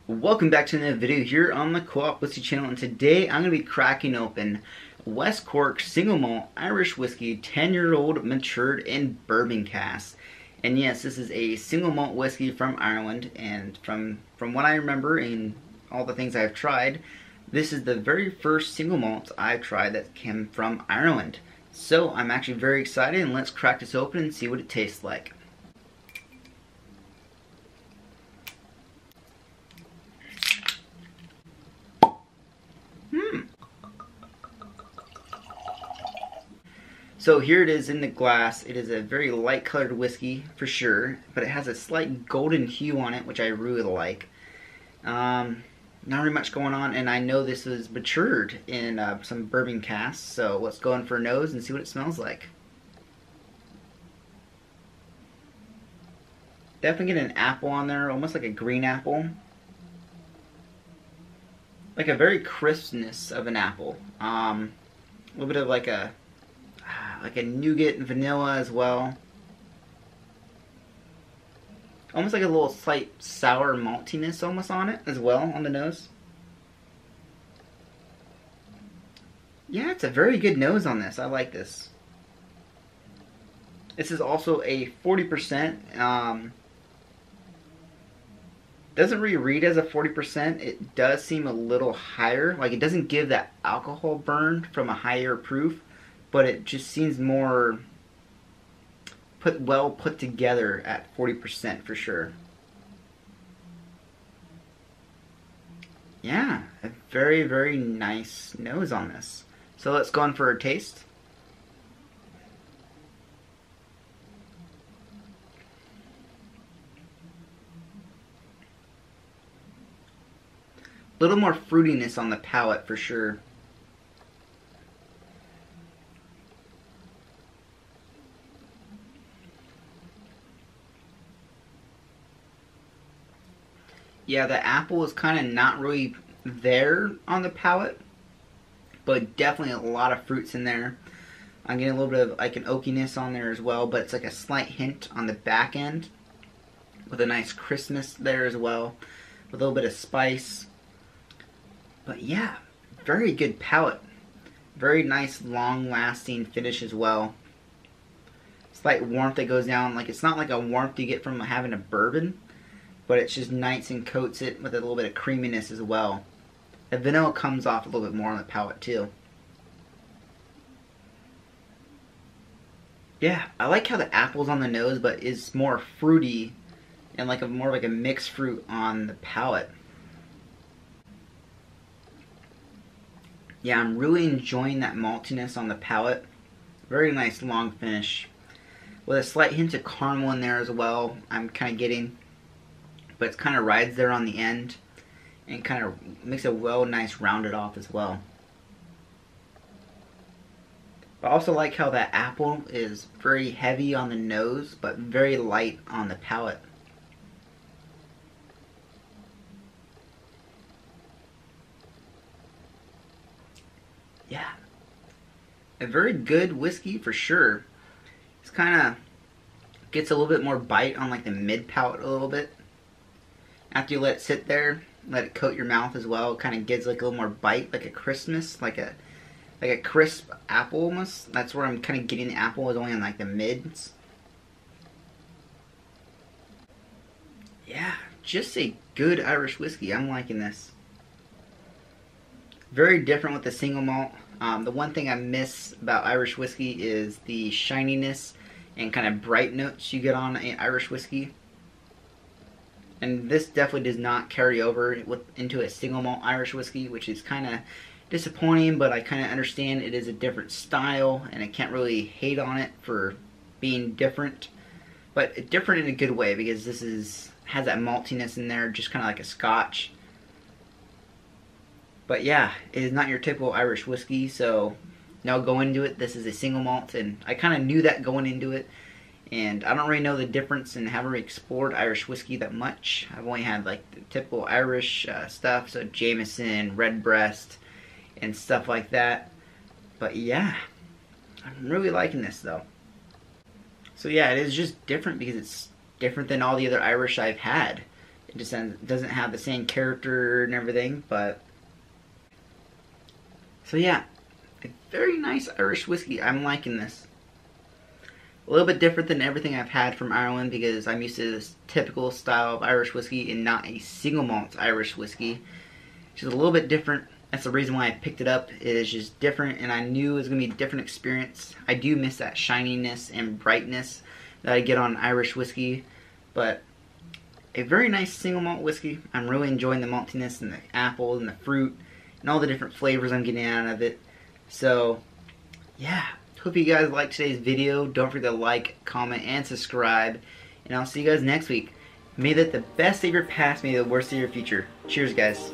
Welcome back to another video here on the Co-op Whiskey channel, and today I'm going to be cracking open West Cork Single Malt Irish Whiskey 10-year-old matured in bourbon casks. And yes, this is a single malt whiskey from Ireland, and from what I remember and all the things I've tried, this is the very first single malt I've tried that came from Ireland. So I'm actually very excited, and let's crack this open and see what it tastes like. So here it is in the glass. It is a very light colored whiskey for sure, but it has a slight golden hue on it, which I really like. Not really much going on, and I know this was matured in some bourbon casks, so let's go in for a nose and see what it smells like. Definitely get an apple on there, almost like a green apple. Like a very crispness of an apple. A little bit of like a nougat and vanilla as well. Almost like a little slight sour maltiness almost on it as well on the nose. Yeah, it's a very good nose on this. I like this. This is also a 40%. Doesn't really read as a 40%. It does seem a little higher. Like, it doesn't give that alcohol burn from a higher proof, but it just seems more well put together at 40% for sure. Yeah, a very, very nice nose on this. So let's go in for a taste. A little more fruitiness on the palate for sure. Yeah, the apple is kind of not really there on the palate, but definitely a lot of fruits in there. I'm getting a little bit of like an oakiness on there as well, but it's like a slight hint on the back end with a nice crispness there as well, with a little bit of spice. But yeah, very good palate. Very nice long-lasting finish as well. Slight warmth that goes down, like it's not like a warmth you get from having a bourbon, but it's just nice and coats it with a little bit of creaminess as well. The vanilla comes off a little bit more on the palate too. Yeah, I like how the apple's on the nose, but is more fruity and like more like a mixed fruit on the palate. Yeah, I'm really enjoying that maltiness on the palate. Very nice long finish. With a slight hint of caramel in there as well, I'm kind of getting. But it kind of rides there on the end and kind of makes a nice rounded off as well. I also like how that apple is very heavy on the nose, but very light on the palate. Yeah, a very good whiskey for sure. It's kind of gets a little bit more bite on like the mid palate a little bit. After you let it sit there, let it coat your mouth as well, it kind of gives like a little more bite, like a crispness, like a crisp apple almost. That's where I'm kind of getting the apple is only on like the mids. Yeah, just a good Irish whiskey. I'm liking this. Very different with the single malt. The one thing I miss about Irish whiskey is the shininess and kind of bright notes you get on an Irish whiskey. And this definitely does not carry over into a single malt Irish whiskey, which is kind of disappointing, but I kind of understand it is a different style, and I can't really hate on it for being different. But different in a good way, because this has that maltiness in there, just kind of like a scotch. But yeah, it is not your typical Irish whiskey, so now go into it. This is a single malt, and I kind of knew that going into it. And I don't really know the difference and haven't really explored Irish whiskey that much. I've only had like the typical Irish stuff, so Jameson, Redbreast, and stuff like that. But yeah, I'm really liking this though. So yeah, it is just different because it's different than all the other Irish I've had. It just doesn't have the same character and everything, but... So yeah, a very nice Irish whiskey. I'm liking this. A little bit different than everything I've had from Ireland because I'm used to this typical style of Irish whiskey and not a single malt Irish whiskey. Which is a little bit different. That's the reason why I picked it up. It is just different, and I knew it was going to be a different experience. I do miss that shininess and brightness that I get on Irish whiskey, but a very nice single malt whiskey. I'm really enjoying the maltiness and the apple and the fruit and all the different flavors I'm getting out of it. So, yeah. Hope you guys liked today's video. Don't forget to like, comment, and subscribe. And I'll see you guys next week. May that the best of your past, may the worst of your future. Cheers, guys.